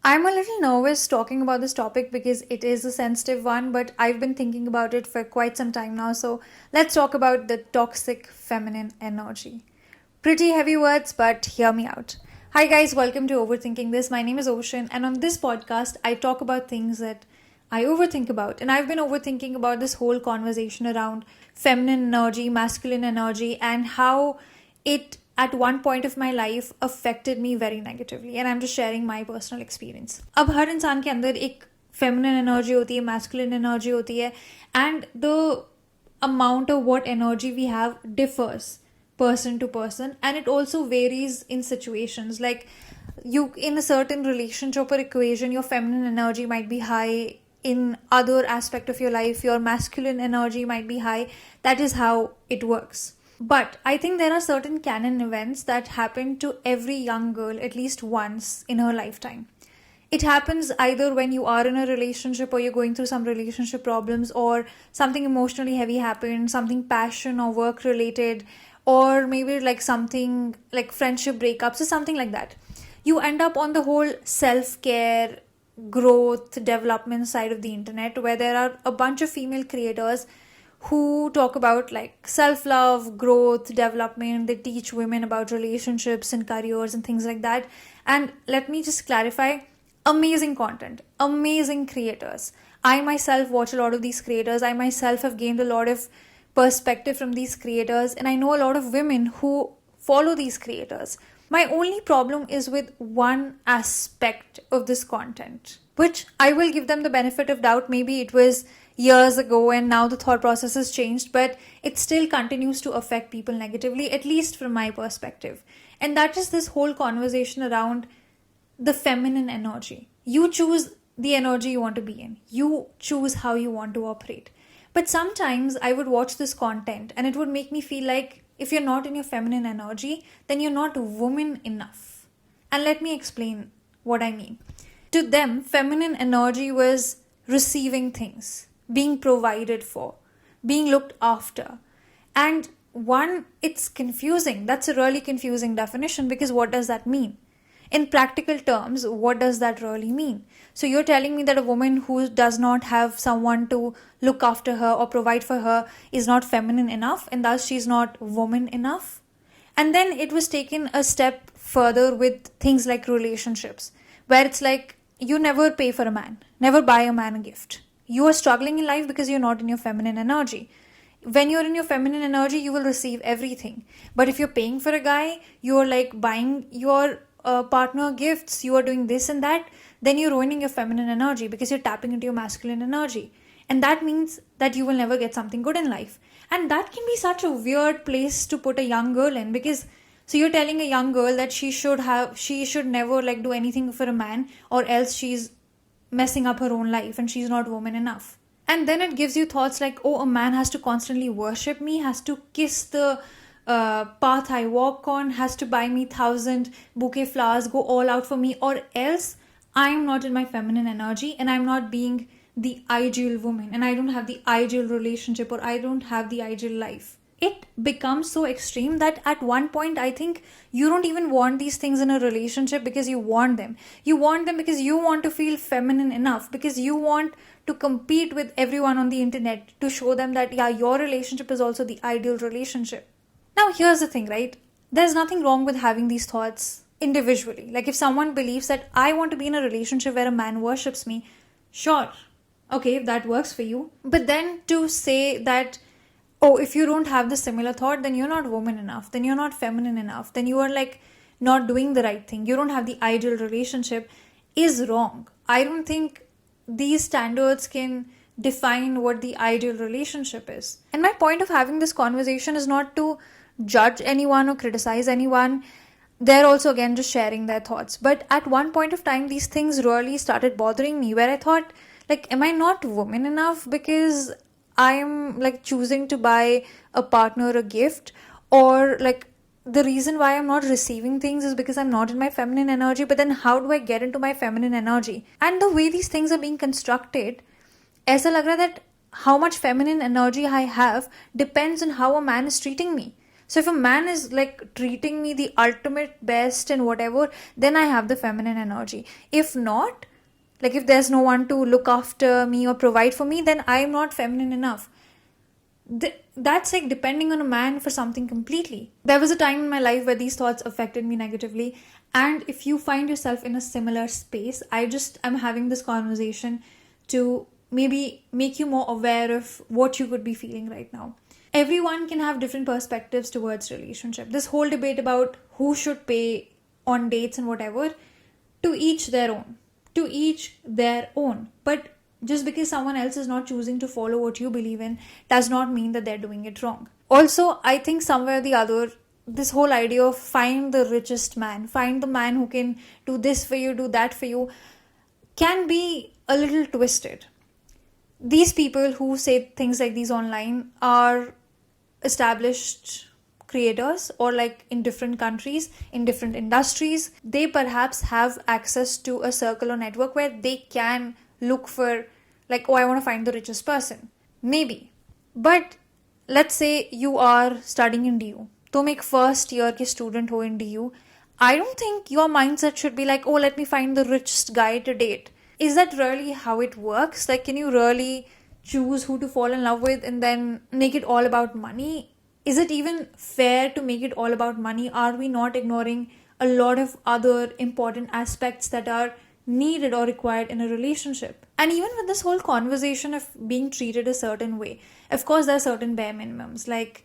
I'm a little nervous talking about this topic because it is a sensitive one, but I've been thinking about it for quite some time now. So let's talk about the toxic feminine energy. Pretty heavy words, but hear me out. Hi, guys, welcome to Overthinking This. My name is Ocean, and on this podcast, I talk about things that I overthink about. And I've been overthinking about this whole conversation around feminine energy, masculine energy, and how it at one point of my life affected me very negatively. And I'm just sharing my personal experience. अब हर इंसान के अंदर एक feminine energy होती है, masculine energy होती है, and the amount of what energy we have differs person to person, and it also varies in situations. Like you in a certain relationship or equation, your feminine energy might be high. In other aspect of your life, your masculine energy might be high. That is how it works. But I think there are certain canon events that happen to every young girl at least once in her lifetime. It happens either when you are in a relationship or you're going through some relationship problems, or something emotionally heavy happened, something passion or work related, or maybe like something like friendship breakups or something like that. You end up on the whole self-care, growth, development side of the internet, where there are a bunch of female creators who talk about like self-love, growth, development. They teach women about relationships and careers and things like that. And let me just clarify, amazing content, amazing creators. I myself watch a lot of these creators. I myself have gained a lot of perspective from these creators, and I know a lot of women who follow these creators. My only problem is with one aspect of this content, which I will give them the benefit of doubt. Maybe it was years ago and now the thought process has changed, but it still continues to affect people negatively, at least from my perspective. And that is this whole conversation around the feminine energy. You choose the energy you want to be in, you choose how you want to operate. But sometimes I would watch this content and it would make me feel like if you're not in your feminine energy, then you're not woman enough. And let me explain what I mean. To them, feminine energy was receiving things, being provided for, being looked after. And one, it's confusing. That's a really confusing definition, because what does that mean? In practical terms, what does that really mean? So you're telling me that a woman who does not have someone to look after her or provide for her is not feminine enough, and thus she's not woman enough? And then it was taken a step further with things like relationships, where it's like you never pay for a man, never buy a man a gift. You are struggling in life because you're not in your feminine energy. When you're in your feminine energy, you will receive everything. But if you're paying for a guy, you're like buying your partner gifts, you are doing this and that, then you're ruining your feminine energy because you're tapping into your masculine energy. And that means that you will never get something good in life. And that can be such a weird place to put a young girl in, because so you're telling a young girl that she should never like do anything for a man, or else she's messing up her own life and she's not woman enough. And then it gives you thoughts like, oh, a man has to constantly worship me, has to kiss the path I walk on, has to buy me 1,000 bouquet flowers, go all out for me, or else I'm not in my feminine energy and I'm not being the ideal woman, and I don't have the ideal relationship, or I don't have the ideal life. It becomes so extreme that at one point I think you don't even want these things in a relationship because you want them. You want them because you want to feel feminine enough, because you want to compete with everyone on the internet to show them that, yeah, your relationship is also the ideal relationship. Now, here's the thing, right? There's nothing wrong with having these thoughts individually. Like if someone believes that I want to be in a relationship where a man worships me, sure. Okay, if that works for you. But then to say that, oh, if you don't have the similar thought, then you're not woman enough, then you're not feminine enough, then you are like not doing the right thing, you don't have the ideal relationship, is wrong. I don't think these standards can define what the ideal relationship is. And my point of having this conversation is not to judge anyone or criticize anyone. They're also again just sharing their thoughts. But at one point of time, these things really started bothering me, where I thought, like, am I not woman enough because I'm like choosing to buy a partner a gift? Or like the reason why I'm not receiving things is because I'm not in my feminine energy. But then how do I get into my feminine energy? And the way these things are being constructed, ऐसा लग रहा है that how much feminine energy I have depends on how a man is treating me. So if a man is like treating me the ultimate best and whatever, then I have the feminine energy. If not, like if there's no one to look after me or provide for me, then I'm not feminine enough. That's like depending on a man for something completely. There was a time in my life where these thoughts affected me negatively. And if you find yourself in a similar space, I'm having this conversation to maybe make you more aware of what you could be feeling right now. Everyone can have different perspectives towards relationship. This whole debate about who should pay on dates and whatever, to each their own. To each their own. But just because someone else is not choosing to follow what you believe in does not mean that they're doing it wrong. Also, I think somewhere or the other, this whole idea of find the richest man, find the man who can do this for you, do that for you, can be a little twisted. These people who say things like these online are established creators, or like in different countries, in different industries. They perhaps have access to a circle or network where they can look for, like, oh, I want to find the richest person. Maybe. But let's say you are studying in DU. तुम एक first year के student हो इन DU. I don't think your mindset should be like, oh, let me find the richest guy to date. Is that really how it works? Like, can you really choose who to fall in love with and then make it all about money? Is it even fair to make it all about money? Are we not ignoring a lot of other important aspects that are needed or required in a relationship? And even with this whole conversation of being treated a certain way, of course, there are certain bare minimums. Like,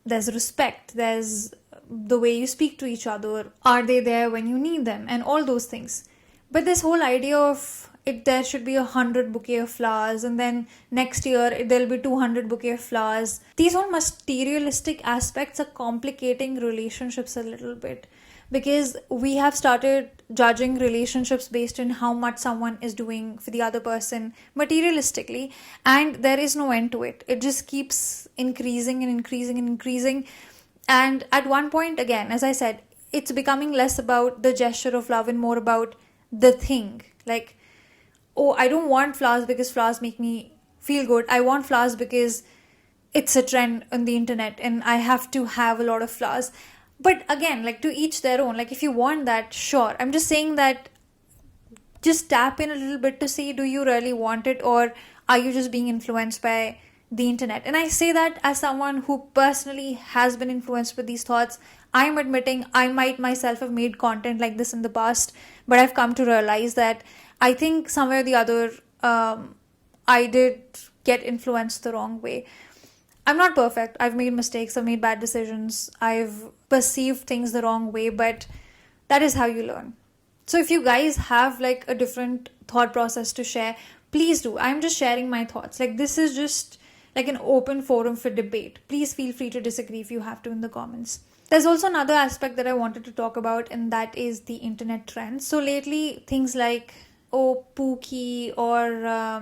there's respect, there's the way you speak to each other, are they there when you need them, and all those things. But this whole idea of there should be 100 bouquet of flowers, and then next year there'll be 200 bouquet of flowers. These all materialistic aspects are complicating relationships a little bit, because we have started judging relationships based on how much someone is doing for the other person materialistically, and there is no end to it. It just keeps increasing and increasing and increasing. And at one point, again, as I said, it's becoming less about the gesture of love and more about the thing. Like, oh, I don't want flowers because flowers make me feel good. I want flowers because it's a trend on the internet and I have to have a lot of flowers. But again, like, to each their own. Like, if you want that, sure. I'm just saying that just tap in a little bit to see, do you really want it, or are you just being influenced by the internet? And I say that as someone who personally has been influenced with these thoughts. I'm admitting I might myself have made content like this in the past, but I've come to realize that I think somewhere or the other, I did get influenced the wrong way. I'm not perfect. I've made mistakes. I've made bad decisions. I've perceived things the wrong way, but that is how you learn. So if you guys have like a different thought process to share, please do. I'm just sharing my thoughts. Like, this is just like an open forum for debate. Please feel free to disagree if you have to in the comments. There's also another aspect that I wanted to talk about, and that is the internet trends. So lately, things like, oh, Pookie, or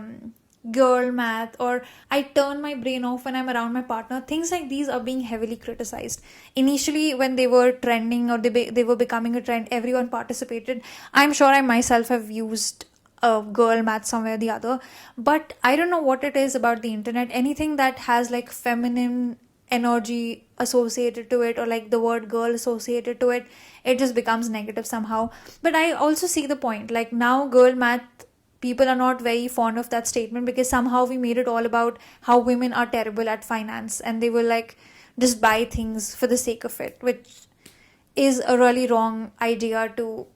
girl math, or I turn my brain off when I'm around my partner, things like these are being heavily criticized. Initially, when they were trending, or they were becoming a trend, everyone participated. I'm sure I myself have used a girl math somewhere or the other, but I don't know what it is about the internet. Anything that has like feminine energy associated to it, or like the word girl associated to it, it just becomes negative somehow. But I also see the point. Like, now girl math, people are not very fond of that statement, because somehow we made it all about how women are terrible at finance, and they will like just buy things for the sake of it, which is a really wrong idea to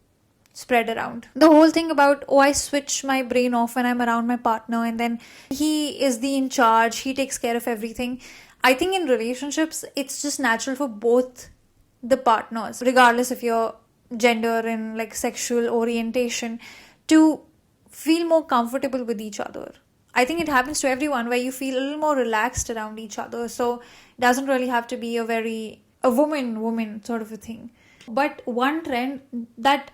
spread around. The whole thing about, oh, I switch my brain off when I'm around my partner, and then he is the in charge, he takes care of everything. I think in relationships, it's just natural for both the partners, regardless of your gender and like sexual orientation, to feel more comfortable with each other. I think it happens to everyone, where you feel a little more relaxed around each other. So it doesn't really have to be a woman sort of a thing. But one trend that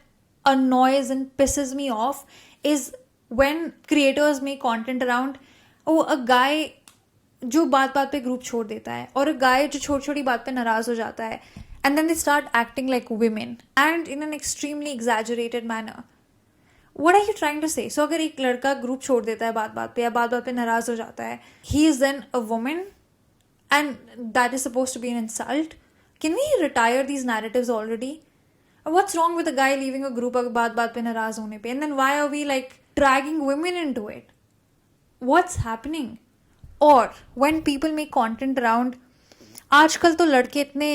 annoys and pisses me off is when creators make content around, oh, a guy जो बात बात पे group छोड़ देता है, और a guy जो छोटी छोटी बात पे नाराज हो जाता है, and then they start acting like women and in an extremely exaggerated manner. What are you trying to say? So अगर एक लड़का ग्रुप छोड़ देता है बात बात पे, या बात बात पे नाराज हो जाता है, he is then a woman, and that is supposed to be an insult. Can we retire these narratives already? What's wrong with a guy leaving a group of baat baat pe naraz hone pe? And then why are we like dragging women into it? What's happening? Or when people make content around, आजकल तो लड़के इतने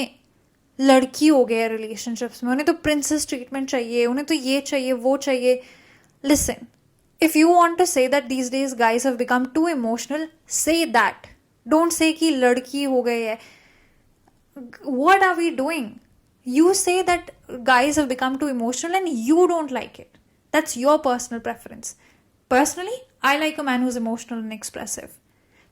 लड़की हो गए relationships में, उन्हें तो प्रिंसेस ट्रीटमेंट चाहिए, उन्हें तो ये चाहिए वो चाहिए. Listen, if you want to say that these days guys have become too emotional, say that. Don't say कि लड़की हो गई है. What are we doing? You say that guys have become too emotional and you don't like it. That's your personal preference. Personally, I like a man who's emotional and expressive.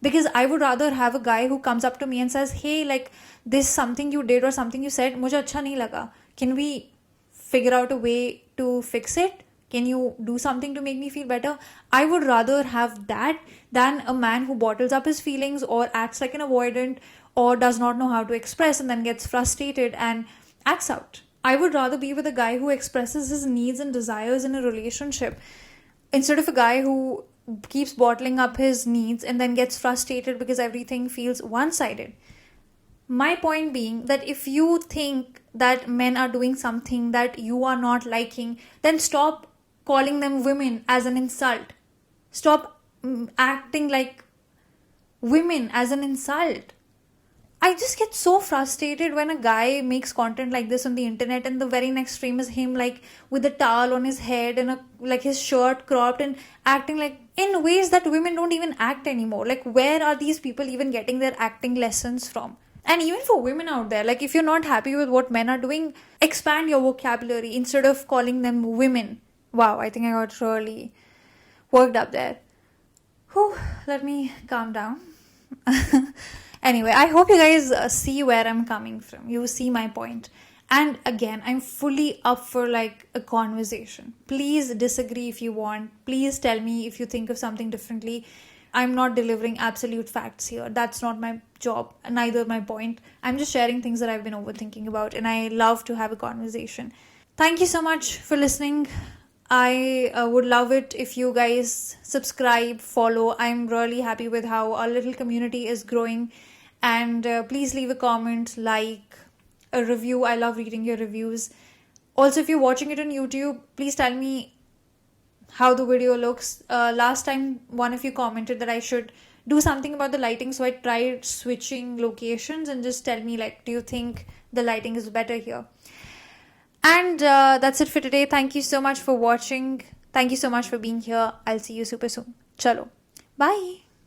Because I would rather have a guy who comes up to me and says, hey, like, this something you did or something you said, मुझे अच्छा नहीं लगा. Can we figure out a way to fix it? Can you do something to make me feel better? I would rather have that than a man who bottles up his feelings or acts like an avoidant or does not know how to express and then gets frustrated and acts out. I would rather be with a guy who expresses his needs and desires in a relationship instead of a guy who keeps bottling up his needs and then gets frustrated because everything feels one-sided. My point being that if you think that men are doing something that you are not liking, then stop calling them women as an insult. Stop acting like women as an insult. I just get so frustrated when a guy makes content like this on the internet and the very next frame is him like with a towel on his head and like his shirt cropped and acting like in ways that women don't even act anymore. Like, where are these people even getting their acting lessons from? And even for women out there, like if you're not happy with what men are doing, expand your vocabulary instead of calling them women. Wow, I think I got really worked up there. Whew, let me calm down. Anyway, I hope you guys see where I'm coming from. You see my point. And again, I'm fully up for like a conversation. Please disagree if you want. Please tell me if you think of something differently. I'm not delivering absolute facts here. That's not my job, neither my point. I'm just sharing things that I've been overthinking about, and I love to have a conversation. Thank you so much for listening. I would love it if you guys subscribe, follow. I'm really happy with how our little community is growing. And please leave a comment, like, a review. I love reading your reviews. Also, if you're watching it on YouTube, please tell me how the video looks. Last time, one of you commented that I should do something about the lighting. So I tried switching locations and just tell me, like, do you think the lighting is better here? And that's it for today. Thank you so much for watching. Thank you so much for being here. I'll see you super soon. Chalo. Bye.